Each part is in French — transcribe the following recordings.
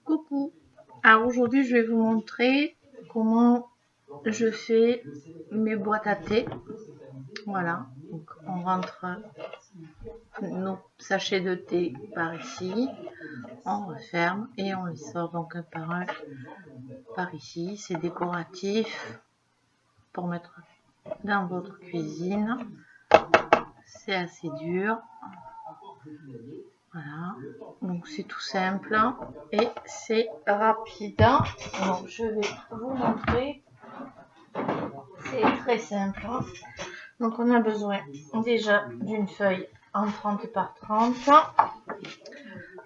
Coucou. Alors aujourd'hui je vais vous montrer comment je fais mes boîtes à thé. Voilà, donc on rentre nos sachets de thé par ici, on referme et on les sort donc un par un par ici. C'est décoratif pour mettre dans votre cuisine. C'est assez dur. Voilà, donc c'est tout simple et c'est rapide. Donc je vais vous montrer. C'est très simple. Donc on a besoin déjà d'une feuille en 30 par 30.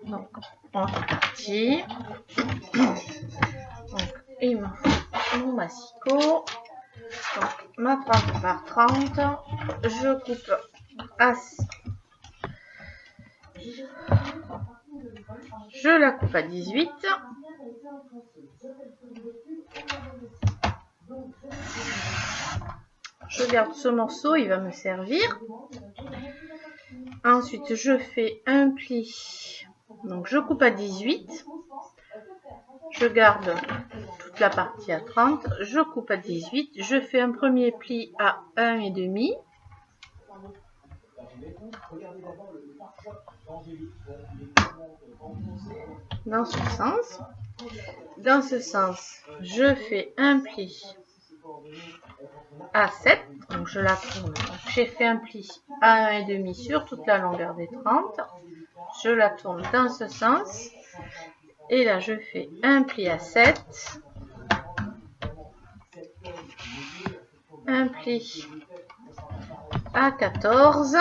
Donc on est parti. Donc il me faut mon massicot. Donc ma 30 par 30. Je coupe à... Je la coupe à 18. Je garde ce morceau, il va me servir. Ensuite, je fais un pli. Donc, je coupe à 18. Je garde toute la partie à 30. Je coupe à 18. Je fais un premier pli à 1,5. Dans ce sens. Dans ce sens, je fais un pli à 7. Donc, je la tourne. J'ai fait un pli à 1,5 sur toute la longueur des 30. Je la tourne dans ce sens. Et là, je fais un pli à 7. Un pli à 14.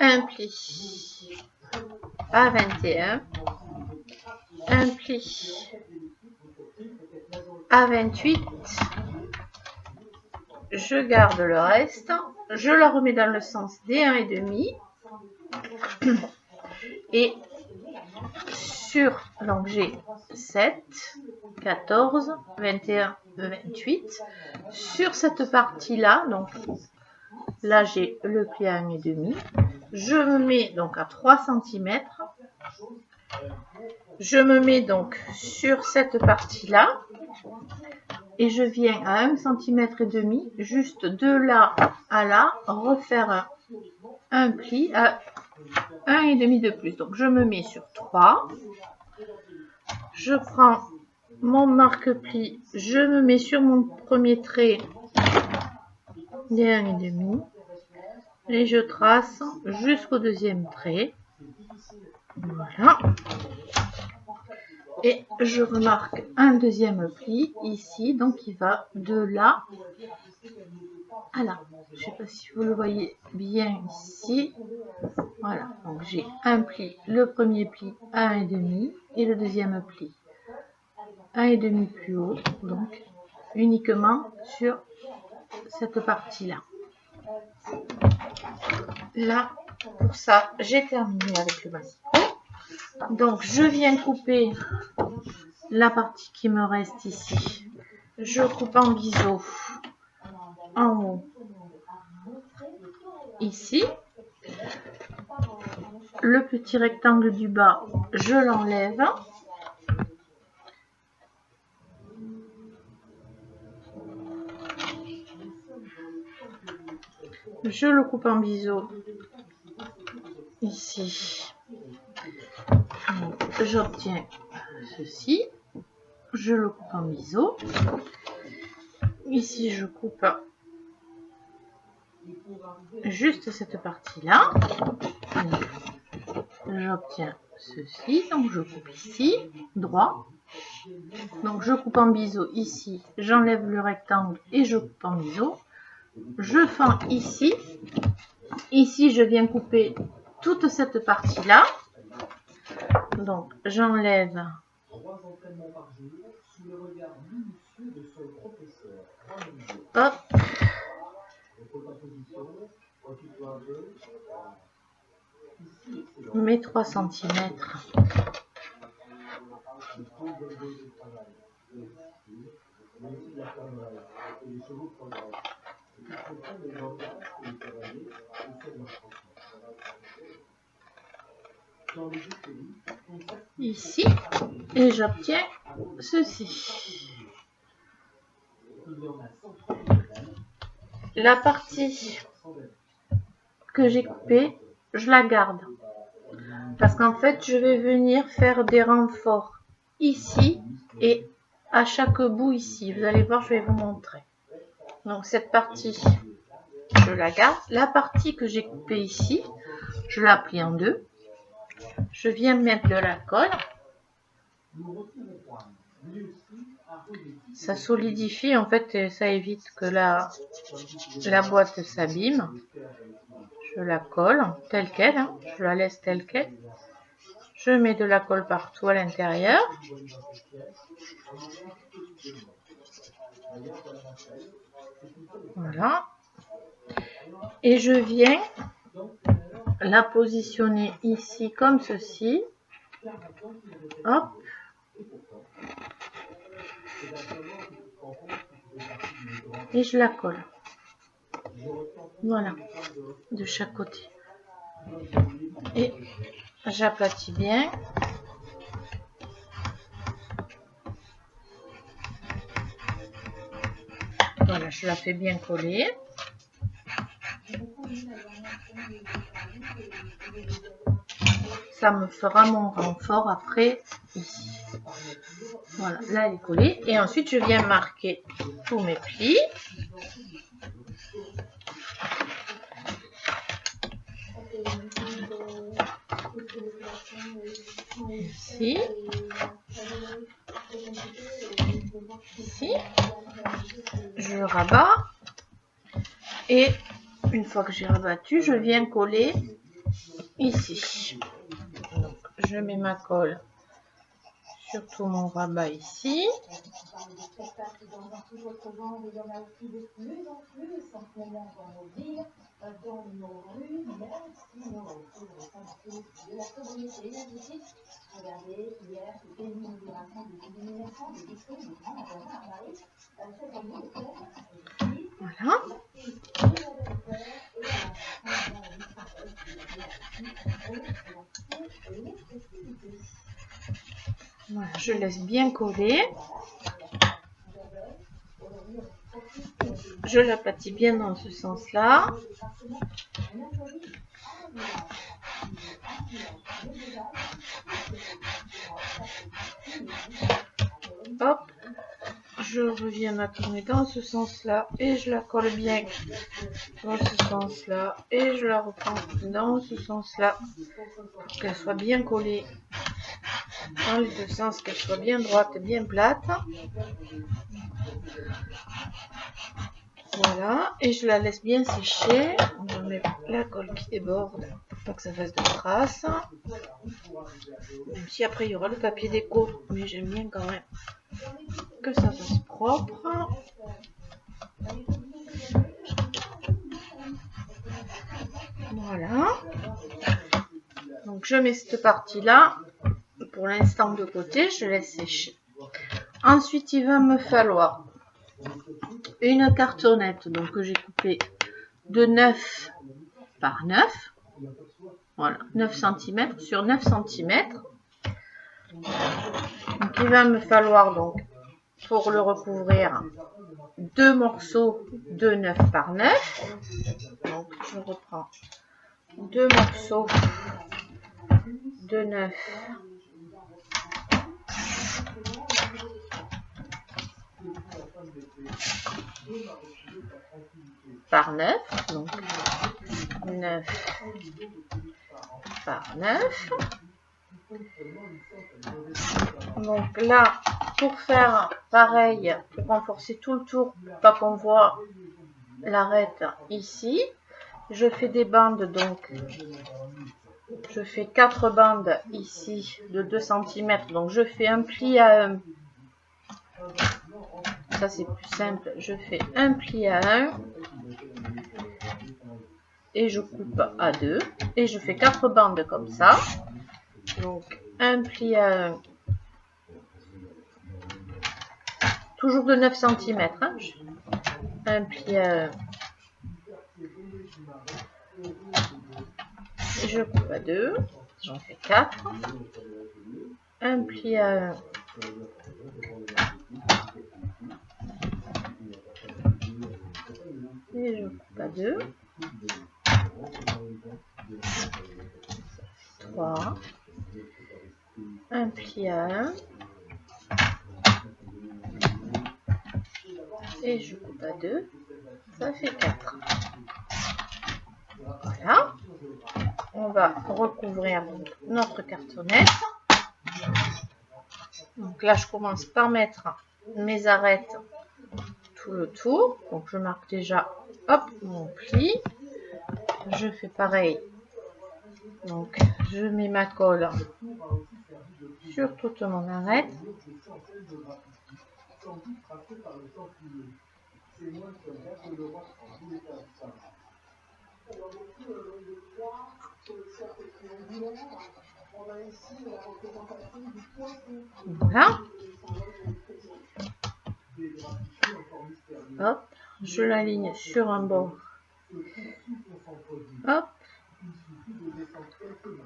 Un pli à 21. Un pli à 28. Je garde le reste. Je la remets dans le sens des 1,5. Et sur, donc j'ai 7, 14, 21, 28. Sur cette partie-là, donc là j'ai le pli à 1,5. Je me mets donc à 3 cm. Je me mets donc sur cette partie-là. Et je viens à 1,5 cm, juste de là à là, refaire un pli à 1,5 de plus. Donc je me mets sur 3. Je prends mon marque-pli, je me mets sur mon premier trait des 1,5 et je trace jusqu'au deuxième trait. Voilà. Et je remarque un deuxième pli ici, donc il va de là à là. Je ne sais pas si vous le voyez bien ici. Voilà, donc j'ai un pli, le premier pli à 1,5 et le deuxième pli 1,5 plus haut, donc uniquement sur cette partie-là. Là, pour ça, j'ai terminé avec le massicot. Donc, je viens couper la partie qui me reste ici. Je coupe en biseau en haut, ici. Le petit rectangle du bas, je l'enlève. Je le coupe en biseau ici. J'obtiens ceci. Je le coupe en biseau. Ici, je coupe juste cette partie-là. J'obtiens ceci. Donc, je coupe ici, droit. Donc, je coupe en biseau ici. J'enlève le rectangle et je coupe en biseau. Je fends ici. Ici, je viens couper toute cette partie-là. Donc, j'enlève. Hop. Mes 3 cm. ici et j'obtiens ceci. La partie que j'ai coupée, je la garde parce qu'en fait je vais venir faire des renforts ici et à chaque bout ici. Vous allez voir, je vais vous montrer. Donc cette partie, je la garde. La partie que j'ai coupée ici, je la plie en deux. Je viens mettre de la colle. Ça solidifie en fait et ça évite que la boîte s'abîme. Je la colle telle quelle, hein. Je la laisse telle quelle. Je mets de la colle partout à l'intérieur. Voilà. Et je viens la positionner ici comme ceci. Hop. Et je la colle. Voilà. De chaque côté. Et j'aplatis bien. Voilà, je la fais bien coller. Ça me fera mon renfort après ici. Voilà, là elle est collée. Et ensuite je viens marquer tous mes plis. Ici. Ici. Je rabats. Et une fois que j'ai rabattu, je viens coller ici. Donc, je mets ma colle sur tout mon rabat ici. Voilà. Voilà, je laisse bien coller. Je l'aplatis bien dans ce sens-là. Hop, je reviens la tourner dans ce sens-là et je la colle bien dans ce sens-là et je la reprends dans ce sens-là pour qu'elle soit bien collée dans les deux sens, qu'elle soit bien droite et bien plate. Voilà, et je la laisse bien sécher. On va mettre la colle qui déborde pour pas que ça fasse de traces. Même si après il y aura le papier déco, mais j'aime bien quand même que ça fasse propre. Voilà. Donc je mets cette partie-là pour l'instant de côté, je laisse sécher. Ensuite, il va me falloir une cartonnette donc que j'ai coupée de 9 par 9. Voilà, 9 cm sur 9 cm. Donc il va me falloir donc pour le recouvrir deux morceaux de 9 par 9. Donc je reprends deux morceaux de 9 par 9. Donc 9 par 9. Donc là, pour faire pareil, pour renforcer tout le tour, pas qu'on voit l'arête ici, je fais des bandes, donc je fais 4 bandes ici de 2 cm, donc je fais un pli à 1, ça c'est plus simple, je fais un pli à 1 et je coupe à 2 et je fais 4 bandes comme ça, donc un pli à 1, toujours de 9 cm, hein, un pli à 1, je coupe à 2, j'en fais 4, un pli à 1, et je coupe à 2, 3, un pli à 1, et je coupe à 2, ça fait 4. Voilà, on va recouvrir notre cartonnette. Donc là, je commence par mettre mes arêtes tout le tour. Donc je marque déjà, hop, mon pli. Je fais pareil. Donc je mets ma colle sur toute mon arête. Voilà. Hop, je l'aligne sur un bord. Hop,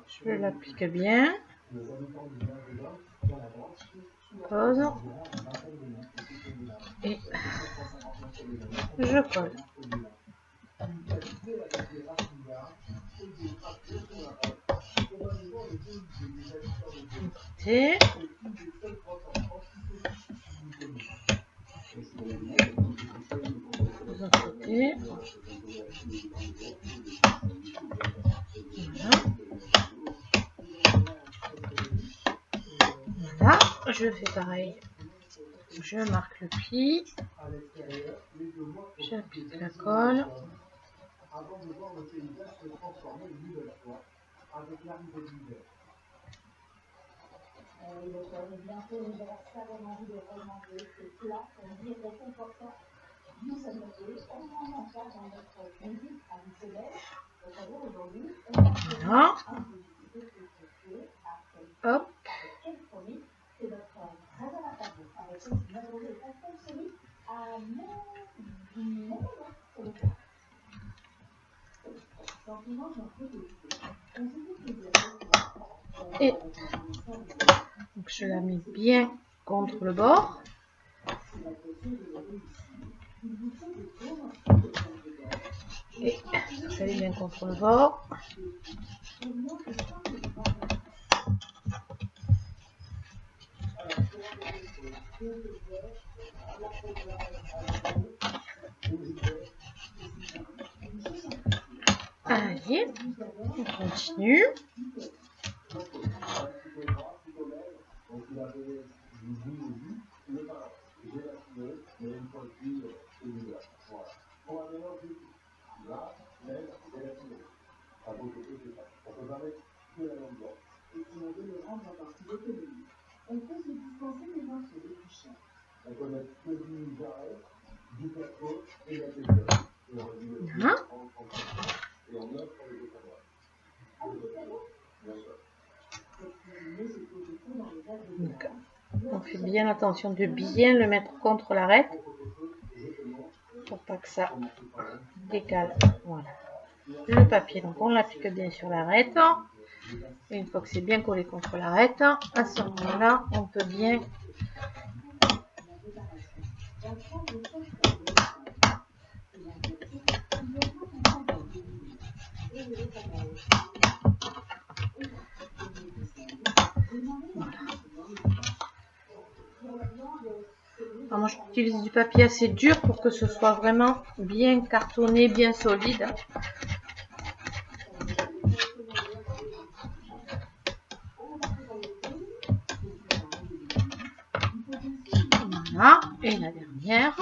je l'applique bien. Pose. Et je colle. Côté. Côté. Voilà. Voilà, je fais pareil. Je marque le pli. J'applique la colle. Voilà. Hop. Et donc je la mets bien contre le bord. Et ça est bien contre le bord. Allez, on continue. Voilà. Donc, on fait bien attention de bien le mettre contre l'arête pour pas que ça décale. Voilà. Le papier, donc on l'applique bien sur l'arête. Et une fois que c'est bien collé contre l'arête, à ce moment-là, on peut bien Alors moi j'utilise du papier assez dur pour que ce soit vraiment bien cartonné, bien solide. Voilà, et la dernière.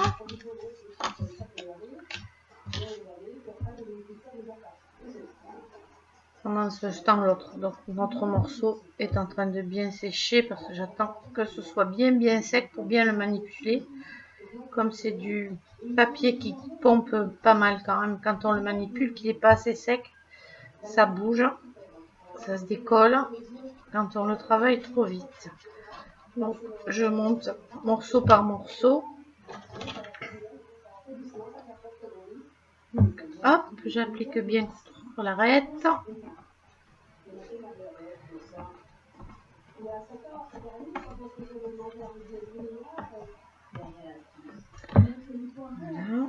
Pendant ce temps, notre morceau est en train de bien sécher parce que j'attends que ce soit bien sec pour bien le manipuler. Comme c'est du papier qui pompe pas mal quand même, quand on le manipule, qu'il n'est pas assez sec, ça bouge, ça se décolle quand on le travaille trop vite. Donc je monte morceau par morceau. Donc hop, j'applique bien contre l'arête. Voilà.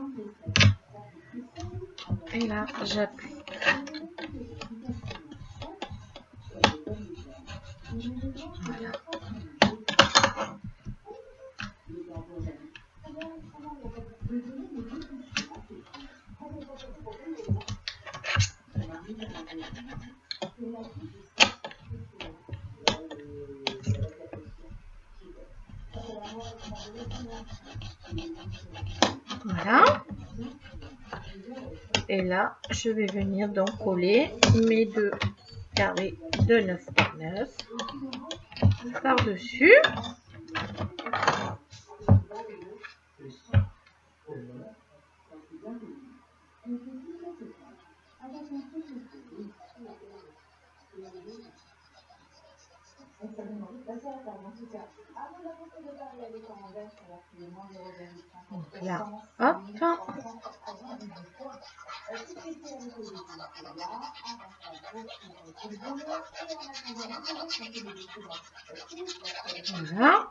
Et là, j'appuie. Voilà. Voilà. Et là, je vais venir donc coller mes deux carrés de 9 par 9 par-dessus. Donc là, hop. Voilà.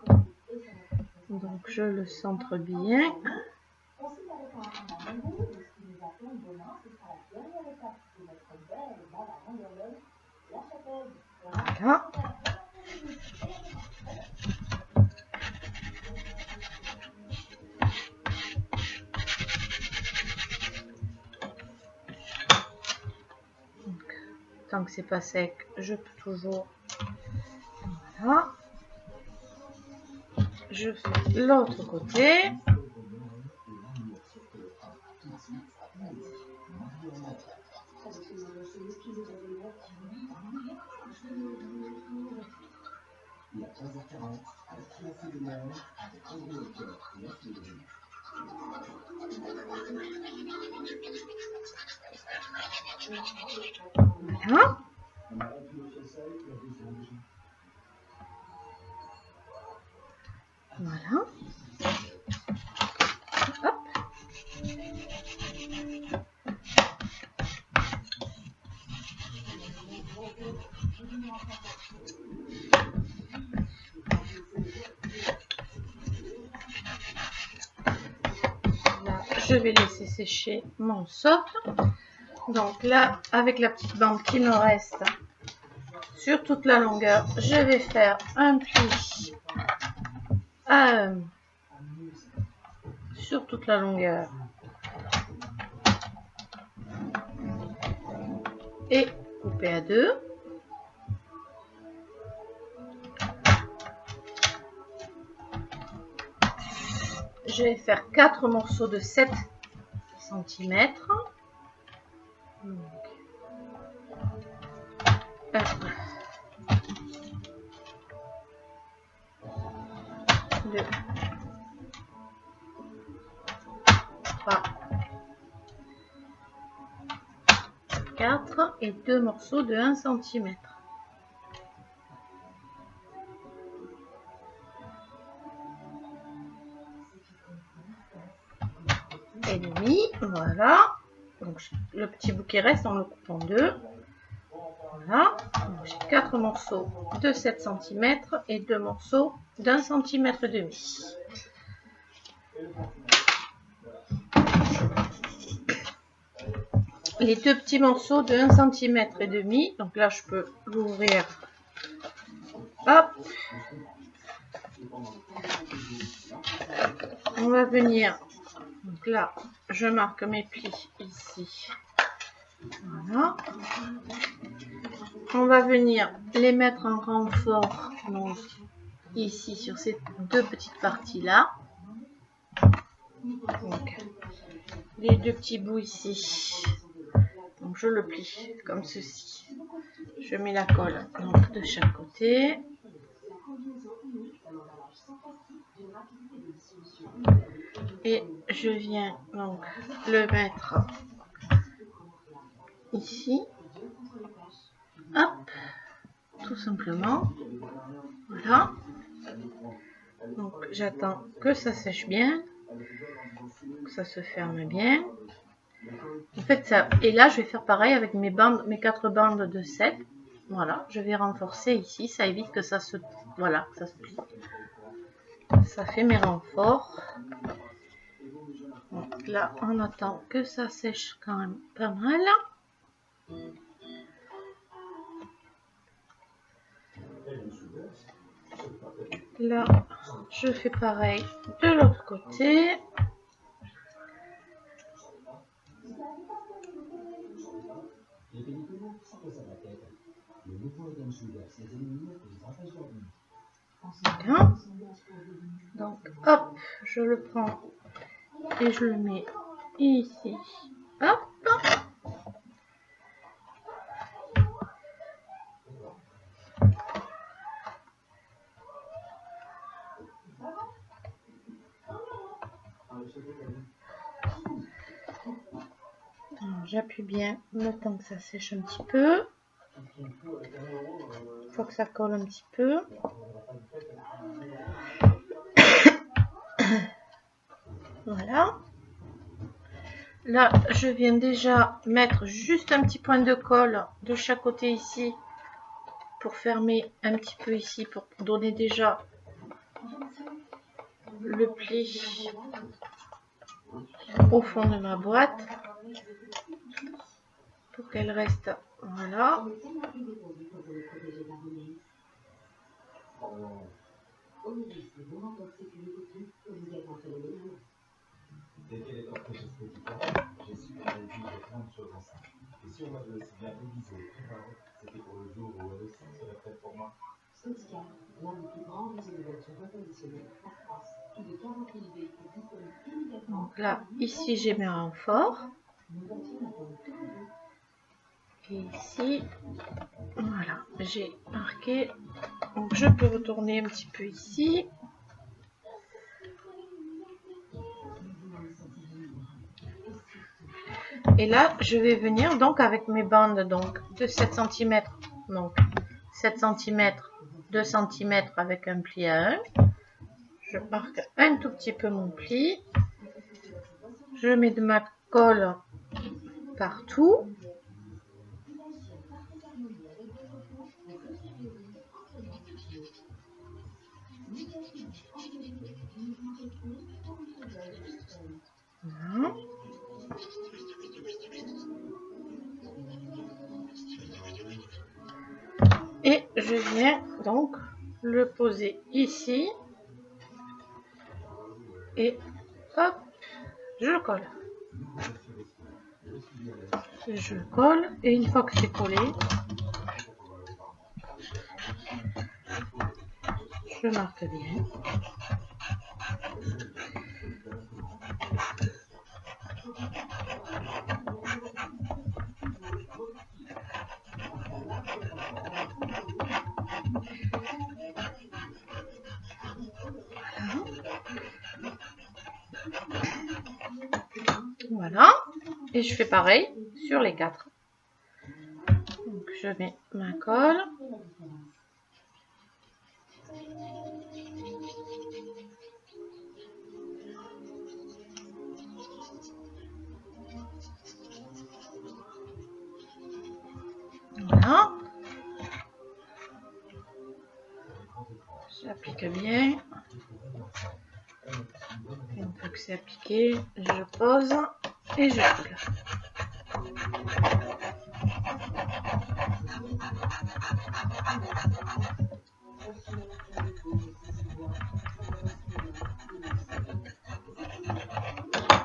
Donc je le centre bien. Voilà. Donc, tant que c'est pas sec, je peux toujours. Voilà. Je fais l'autre côté. Voilà. Voilà. Hop. Là, je vais laisser sécher mon socle. Donc là, avec la petite bande qui me reste sur toute la longueur, je vais faire un pli sur toute la longueur et couper à deux. Je vais faire 4 morceaux de 7 cm. Donc, 1, 2, 3, 4 et 2 morceaux de 1 cm. Et demi, voilà. Donc le petit bout qui reste, on le coupe en deux. Voilà. J'ai 4 morceaux de 7 cm et 2 morceaux d'1 cm et demi. Les deux petits morceaux de 1 cm et demi. Donc là, je peux l'ouvrir. Hop. On va venir. Donc là, je marque mes plis ici. Voilà. On va venir les mettre en renfort, donc ici sur ces deux petites parties là. Donc, les deux petits bouts ici. Donc je le plie comme ceci. Je mets la colle donc de chaque côté. Et je viens donc le mettre ici. Hop, tout simplement. Voilà. Donc j'attends que ça sèche bien, que ça se ferme bien. En fait ça, et là je vais faire pareil avec mes bandes, mes 4 bandes de 7. Voilà, je vais renforcer ici, ça évite que ça se... Voilà, ça se plie. Ça fait mes renforts. Donc là, on attend que ça sèche quand même pas mal. Là, je fais pareil de l'autre côté. Bien. Donc, hop, je le prends et je le mets ici. Hop. J'appuie bien le temps que ça sèche un petit peu. Il faut que ça colle un petit peu. Voilà. Là, je viens déjà mettre juste un petit point de colle de chaque côté ici pour fermer un petit peu ici, pour donner déjà le pli au fond de ma boîte pour qu'elle reste, voilà. Donc là, ici j'ai mes renforts. Et ici, voilà, j'ai marqué. Donc je peux retourner un petit peu ici. Et là, je vais venir donc avec mes bandes donc de 7 cm. Donc 7 cm, 2 cm avec un pli à 1. Je marque un tout petit peu mon pli. Je mets de ma colle partout. Voilà. Et je viens donc le poser ici. Et hop, je le colle. Je le colle et une fois que c'est collé, je marque bien. Voilà. Et je fais pareil sur les 4. Donc je mets ma colle. Voilà. J'applique bien. Une fois que c'est appliqué, je pose et je colle.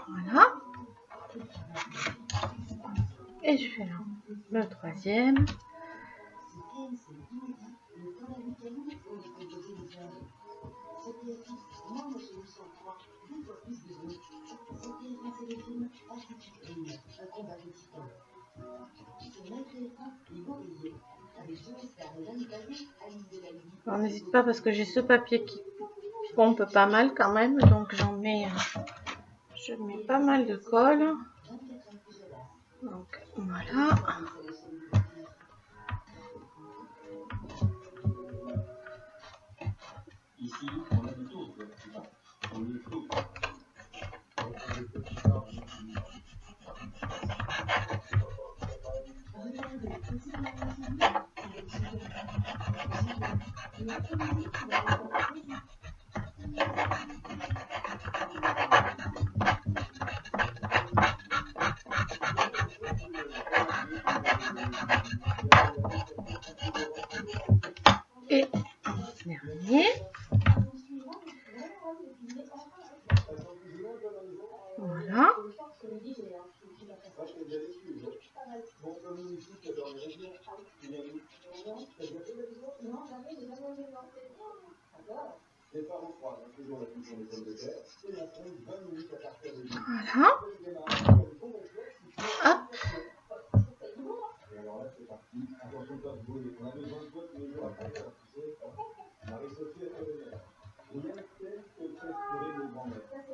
Voilà. Et je fais le troisième. Alors n'hésite pas parce que j'ai ce papier qui pompe pas mal quand même, donc j'en mets, je mets pas mal de colle. Donc voilà. Et dernier. Voilà. Voilà. Hop.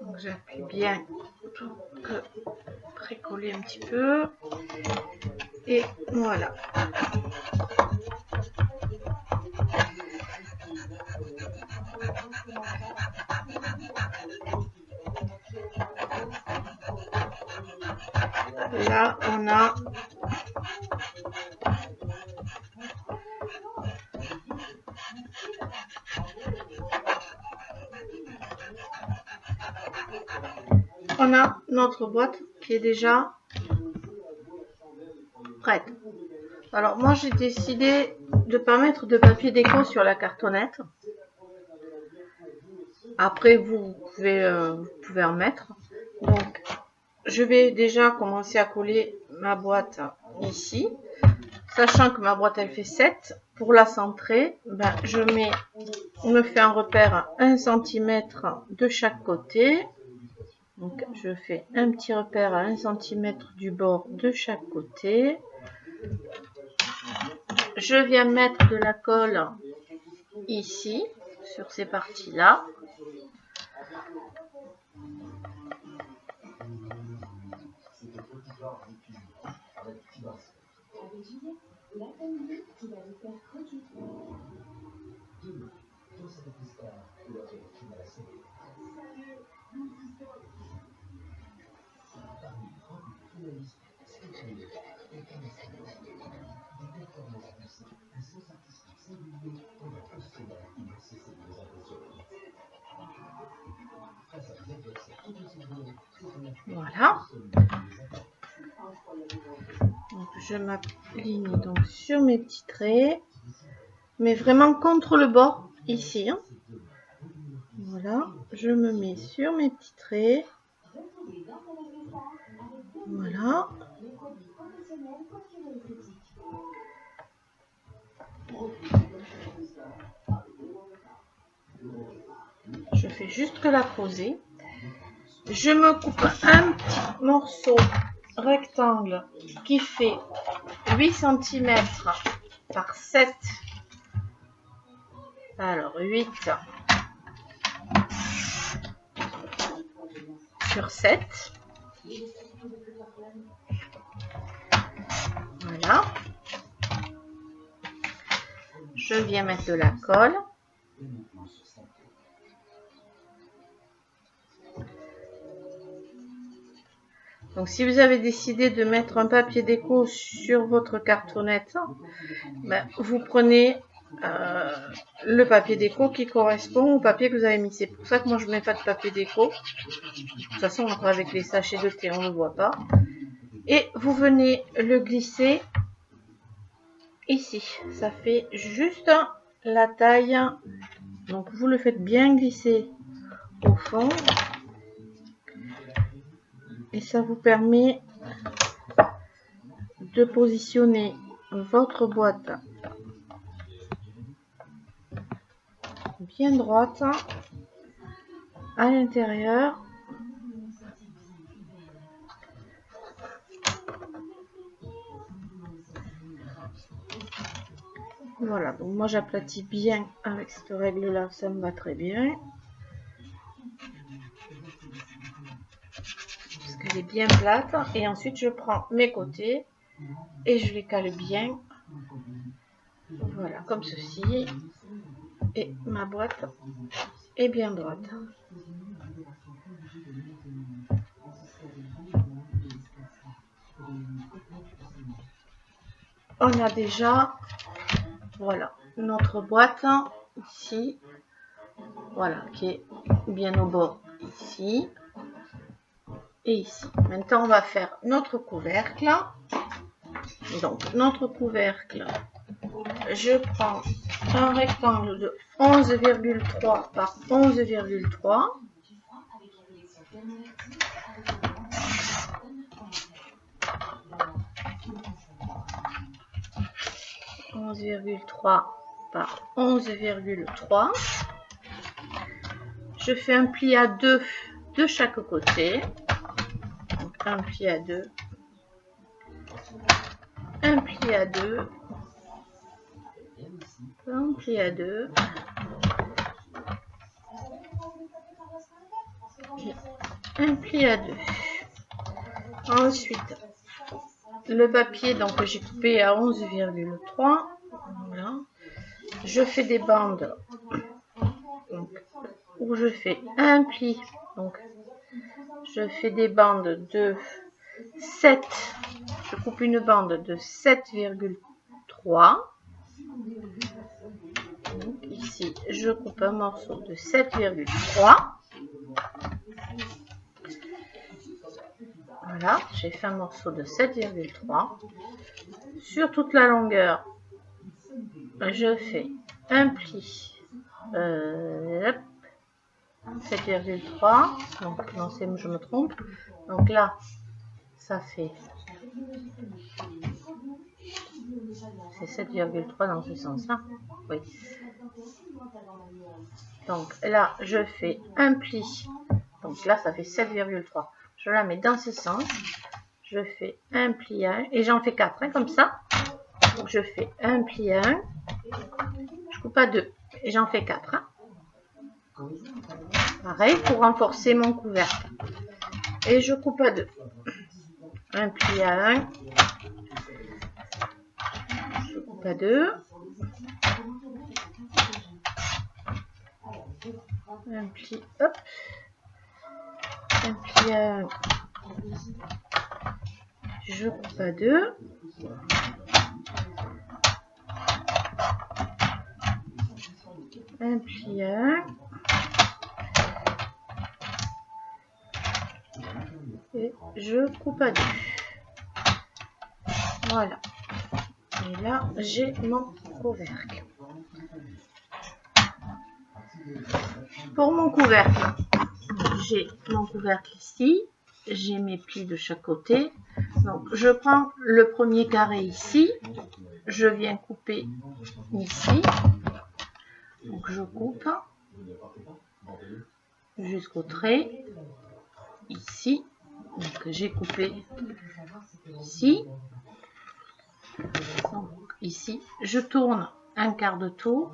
Donc j'appuie bien pour précoller un petit peu. Et voilà. Là, on a notre boîte qui est déjà prête. Alors moi j'ai décidé de ne pas mettre de papier déco sur la cartonnette. Après vous pouvez en mettre. Donc je vais déjà commencer à coller ma boîte ici. Sachant que ma boîte elle fait 7. Pour la centrer, ben, on me fait un repère 1 cm de chaque côté. Donc je fais un petit repère à 1 cm du bord de chaque côté. Je viens mettre de la colle ici, sur ces parties-là. Voilà. Donc je m'aligne donc sur mes petits traits, mais vraiment contre le bord ici. Hein. Voilà, je me mets sur mes petits traits. Voilà. Je fais juste que la poser. Je me coupe un petit morceau rectangle qui fait 8 cm par 7. Alors 8 sur 7. Voilà. Je viens mettre de la colle. Donc si vous avez décidé de mettre un papier déco sur votre cartonnette, ben, vous prenez le papier déco qui correspond au papier que vous avez mis. C'est pour ça que moi je ne mets pas de papier déco. De toute façon, après avec les sachets de thé, on ne le voit pas. Et vous venez le glisser ici. Ça fait juste la taille. Donc vous le faites bien glisser au fond. Et ça vous permet de positionner votre boîte bien droite à l'intérieur. Voilà, donc moi j'aplatis bien avec cette règle là, ça me va très bien. Parce qu'elle est bien plate. Et ensuite je prends mes côtés et je les cale bien. Voilà, comme ceci. Et ma boîte est bien droite. On a déjà, voilà, notre boîte ici, voilà, qui est bien au bord ici et ici. Maintenant, on va faire notre couvercle. Donc, notre couvercle, je prends un rectangle de 11,3 par 11,3. Par 11,3. Je fais un pli à 2 de chaque côté. Donc un pli à 2, un pli à 2, un pli à 2, un pli à 2. Ensuite, le papier donc j'ai coupé à 11,3. Voilà. Je fais des bandes donc, où je fais un pli. Donc, je fais des bandes de 7. Je coupe une bande de 7,3. Ici, je coupe un morceau de 7,3. Voilà, j'ai fait un morceau de 7,3. Sur toute la longueur, je fais un pli 7,3. Donc, non, je me trompe. Donc là, ça fait... C'est 7,3 dans ce sens-là. Oui. Donc là, je fais un pli. Donc là, ça fait 7,3. Je la mets dans ce sens. Je fais un pli 1. Et j'en fais 4, hein, comme ça. Donc je fais un pli 1. Je coupe à 2. Et j'en fais 4. Hein. Pareil pour renforcer mon couvercle. Et je coupe à 2. Un pli à 1. Je coupe à 2. Un pli, hop. Un pli à 1. Je coupe à 2. Un pli à 1. Et je coupe à 2. Voilà. Et là, j'ai mon couvercle. Pour mon couvercle, j'ai mon couvercle ici. J'ai mes plis de chaque côté. Donc, je prends le premier carré ici. Je viens couper ici. Donc, je coupe jusqu'au trait. Ici. Donc, j'ai coupé ici. Donc, ici. Je tourne un quart de tour.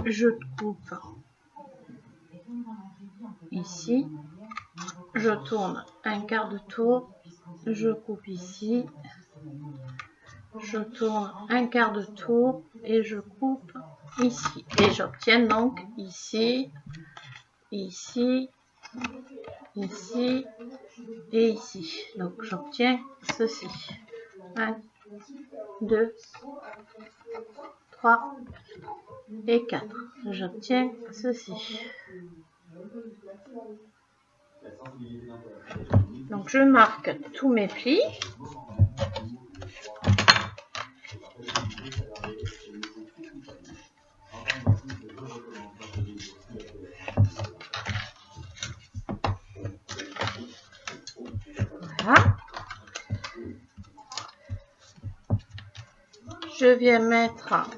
Je coupe ici. Je tourne un quart de tour. Je coupe ici. Je tourne un quart de tour et je coupe ici. Et j'obtiens donc ici, ici, ici et ici. Donc j'obtiens ceci. 1, 2, 3 et 4. J'obtiens ceci. Donc je marque tous mes plis. Voilà. Je viens mettre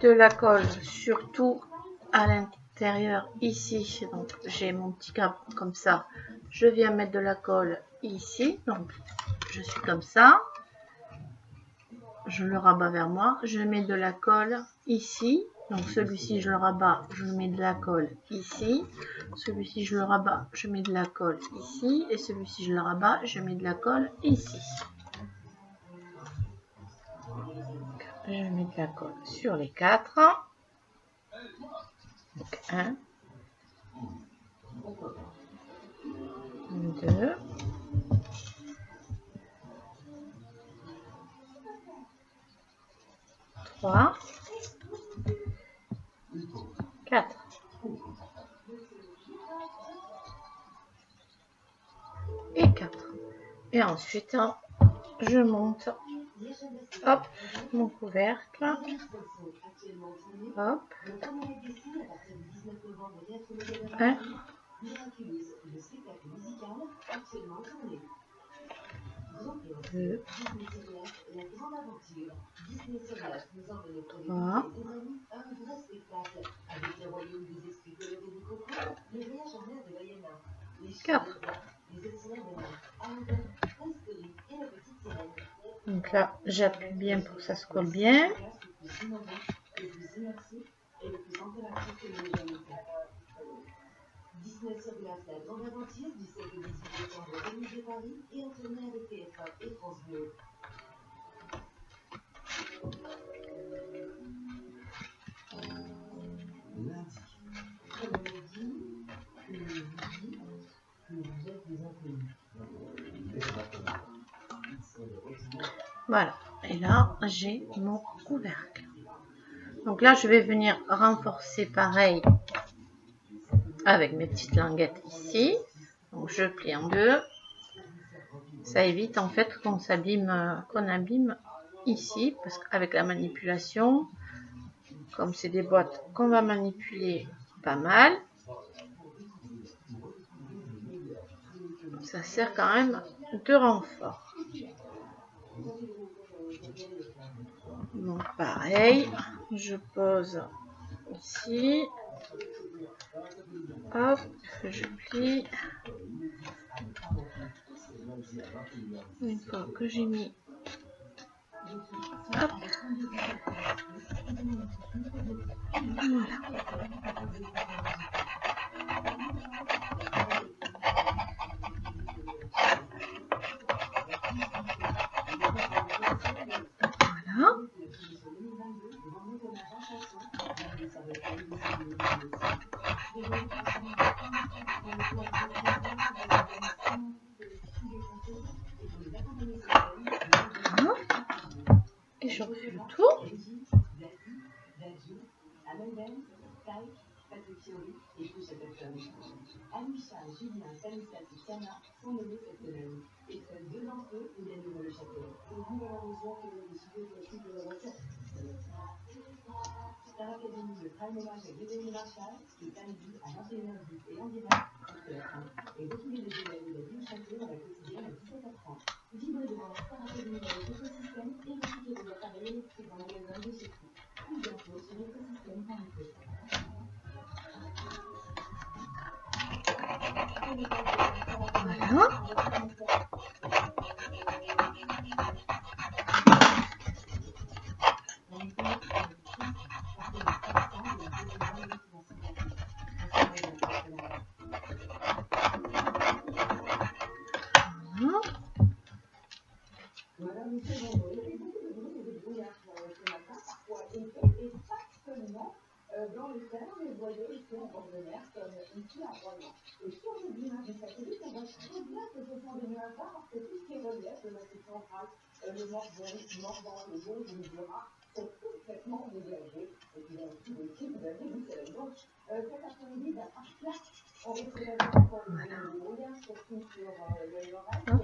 de la colle surtout à l'intérieur ici. Donc j'ai mon petit cap comme ça. Je viens mettre de la colle ici. Donc je suis comme ça. Je le rabats vers moi. Je mets de la colle ici. Donc celui-ci je le rabats, je mets de la colle ici. Celui-ci je le rabats, je mets de la colle ici. Et celui-ci je le rabats, je mets de la colle ici. Je mets de la colle sur les 4. Donc 1, 2, 3, 4 et 4. Et ensuite, je monte, hop, mon couvercle, hop, 1, 2, 3, 4. Donc là, j'appuie bien pour que ça se colle bien. Voilà, et là j'ai mon couvercle. Donc là je vais venir renforcer pareil avec mes petites languettes ici. Donc je plie en deux. Ça évite en fait qu'on abîme ici, parce qu'avec la manipulation, comme c'est des boîtes qu'on va manipuler pas mal, ça sert quand même de renfort. Donc pareil, je pose ici, hop, je plie. Une fois que j'ai mis, hop, voilà. Voilà. Et je refais le tour. Voilà.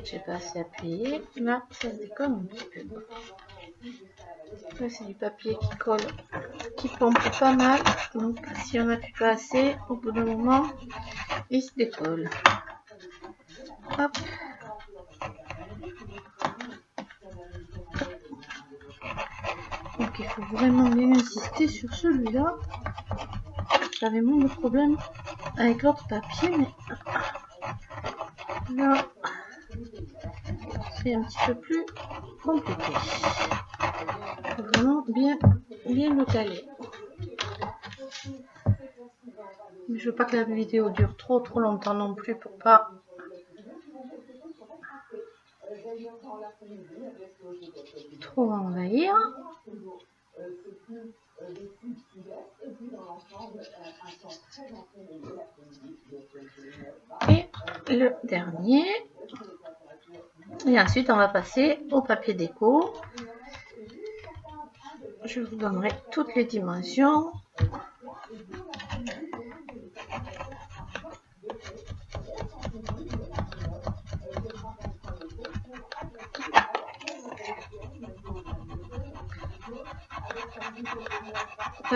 J'ai pas assez appuyé, là ça se décolle un petit peu. Là c'est du papier qui colle, qui pompe pas mal, donc si on n'appuie pas assez, au bout d'un moment il se décolle. Hop. Donc il faut vraiment bien insister sur celui-là. J'avais moins de problème avec l'autre papier, mais là c'est un petit peu plus compliqué. Il faut vraiment bien le caler. Mais je veux pas que la vidéo dure trop longtemps non plus pour pas trop envahir. Et le dernier. Et ensuite on va passer au papier déco. Je vous donnerai toutes les dimensions.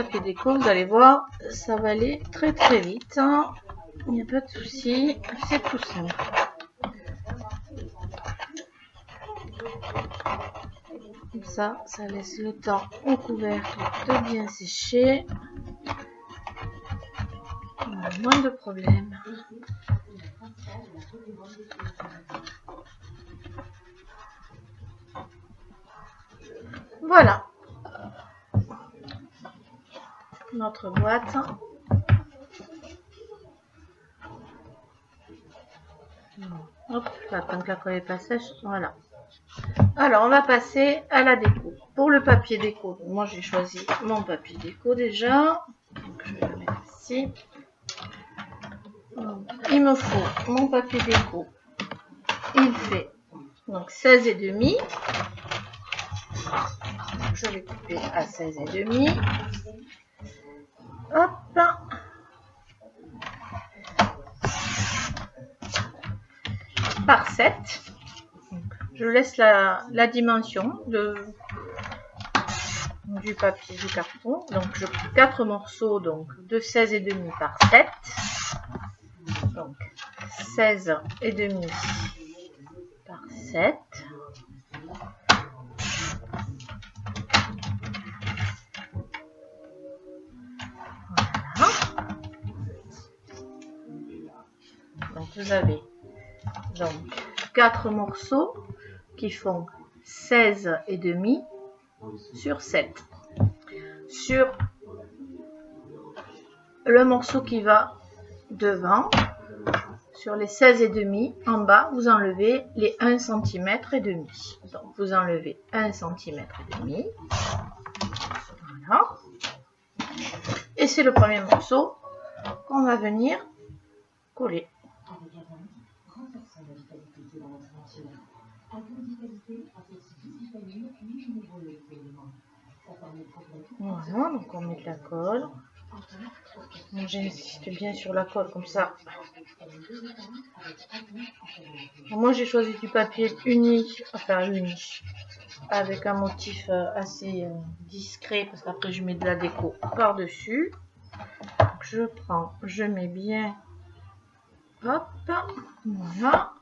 papier déco, vous allez voir, ça va aller très très vite. Hein. Il n'y a pas de souci, c'est tout simple. Comme ça laisse le temps au couvercle de bien sécher. Moins de problèmes. Voilà notre boîte. Hop, attends que la colle n'est pas sèche. Voilà. Alors, on va passer à la déco. Pour le papier déco, moi j'ai choisi mon papier déco déjà. Donc, je vais le mettre ici. Donc, il me faut mon papier déco. Il fait donc 16,5. Je vais couper à 16,5. Hop. Par 7. Je laisse la dimension du papier, du carton. Donc je coupe 4 morceaux donc de 16,5 par 7. Donc 16,5 par 7. Voilà. Donc vous avez donc 4 morceaux qui font 16,5 sur 7. Sur le morceau qui va devant, sur les 16,5 en bas, vous enlevez les 1 cm et demi. Donc vous enlevez 1 cm et demi. Voilà. Et c'est le premier morceau qu'on va venir coller. Voilà, donc on met de la colle. J'insiste bien sur la colle comme ça. Moi j'ai choisi du papier unique, enfin unique, avec un motif assez discret parce qu'après je mets de la déco par-dessus. Je prends, je mets bien, hop, voilà.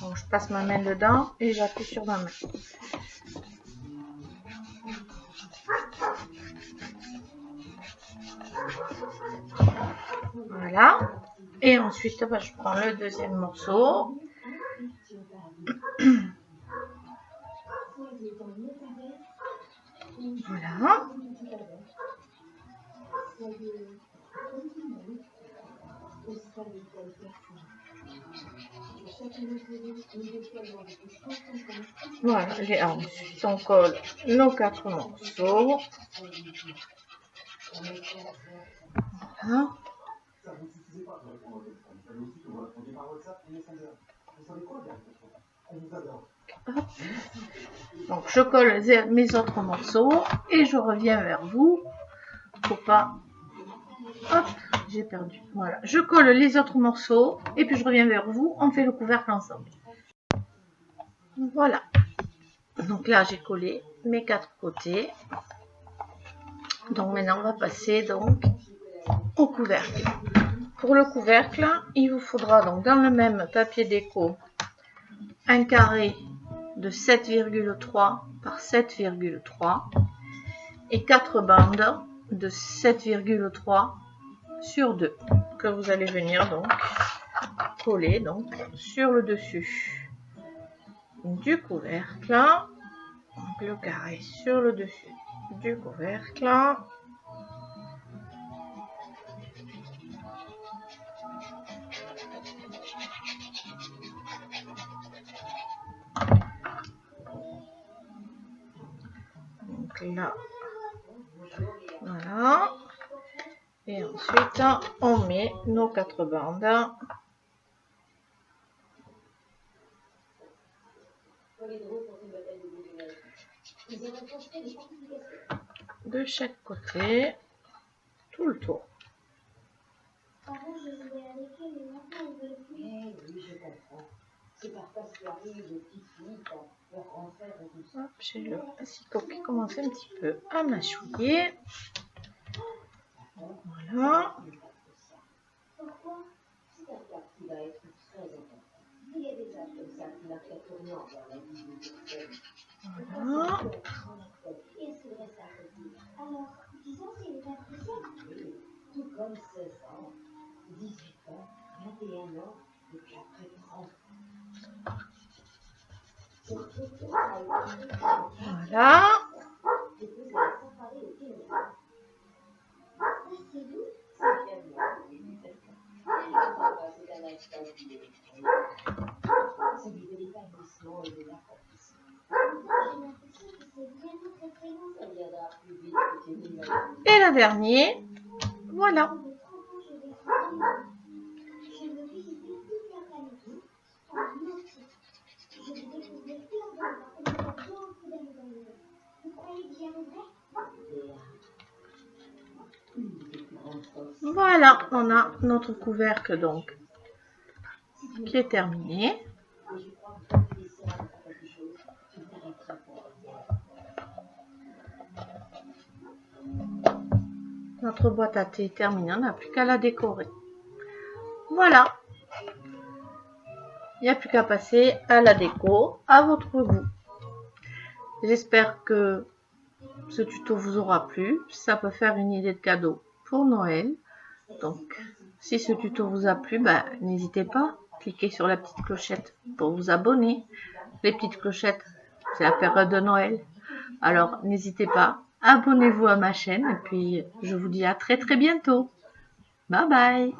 Donc je passe ma main dedans et j'appuie sur ma main. Voilà. Et ensuite, je prends le deuxième morceau. Voilà. Voilà, et ensuite on colle nos 4 morceaux. Voilà. Hop. Donc je colle mes autres morceaux et je reviens vers vous. Faut pas. Hop, j'ai perdu. Voilà, je colle les autres morceaux et puis je reviens vers vous. On fait le couvercle ensemble. Voilà. Donc là j'ai collé mes 4 côtés. Donc maintenant on va passer donc au couvercle. Pour le couvercle, il vous faudra donc dans le même papier déco un carré de 7,3 par 7,3 et 4 bandes de 7,3 sur 2 que vous allez venir donc coller donc sur le dessus du couvercle. Donc le carré sur le dessus du couvercle. Donc là, voilà. Et ensuite, on met nos 4 bandes. De chaque côté, tout le tour. J'ai le asicot qui commence un petit peu à mâchouiller. Voilà. Voilà. Voilà. Et le dernier, voilà. Voilà, on a notre couvercle donc qui est terminé. Notre boîte à thé est terminée, on n'a plus qu'à la décorer. Voilà. Il n'y a plus qu'à passer à la déco à votre goût. J'espère que ce tuto vous aura plu. Ça peut faire une idée de cadeau pour Noël. Donc, si ce tuto vous a plu, n'hésitez pas. Cliquez sur la petite clochette pour vous abonner. Les petites clochettes, c'est la période de Noël. Alors, n'hésitez pas. Abonnez-vous à ma chaîne. Et puis, je vous dis à très très bientôt. Bye bye.